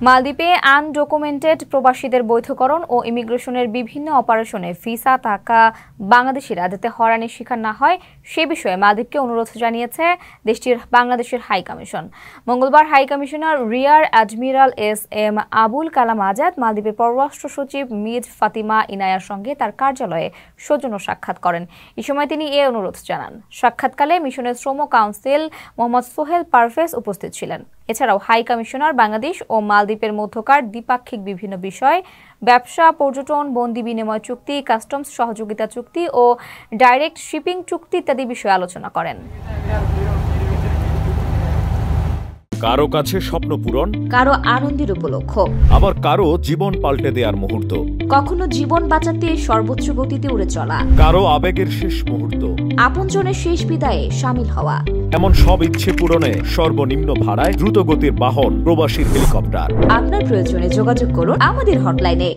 মালদ্বীপে আনডকুমেন্টেড প্রবাসীদের বৈধকরণ ও ইমিগ্রেশনের বিভিন্ন অপারেশনে ভিসা থাকা বাংলাদেশিরা যাতে হয়রানির শিকার না হয় সে বিষয়ে মালদ্বীপকে অনুরোধ জানিয়েছে দেশটির বাংলাদেশের হাই কমিশন। মঙ্গলবার high commissioner rear admiral S M. Abul Kalam Azad মালদ্বীপের পররাষ্ট্র সচিব মিজ ফাতিমা ইনায়ার সঙ্গে তার কার্যালয়ে সৌজন্য সাক্ষাৎ করেন। এই সময় তিনি এ অনুরোধ জানান। সাক্ষাৎকালে মিশনের শ্রম কাউন্সিল মোহাম্মদ সোহেল পারভেজ উপস্থিত ছিলেন। এছাড়াও হাই কমিশনার বাংলাদেশ ও মালদ্বীপের মধ্যকার দ্বিপাক্ষিক বিভিন্ন বিষয়, ব্যবসা, পর্যটন, বন্দি বিনিময় চুক্তি, কাস্টমস সহযোগিতা চুক্তি ও ডাইরেক্ট শিপিং চুক্তি ইত্যাদি বিষয়ে আলোচনা করেন। কারো কাছে স্বপ্ন পূরণ, কারো আনন্দের উপলক্ষ, আবার কারো জীবন পাল্টে দেওয়ার মুহূর্ত, কখনো জীবন বাঁচাতে সর্বোচ্চ গতিতে উড়ে চলা, কারো আবেগের শেষ মুহূর্ত, আপনজনের শেষ বিদায়ে শামিল হওয়া, এমন সব ইচ্ছে পূরণে সর্বনিম্ন ভাড়ায় দ্রুতগতির বাহন প্রবাসীর হেলিকপ্টার। আপনার প্রয়োজনে যোগাযোগ করুন আমাদের হটলাইনে।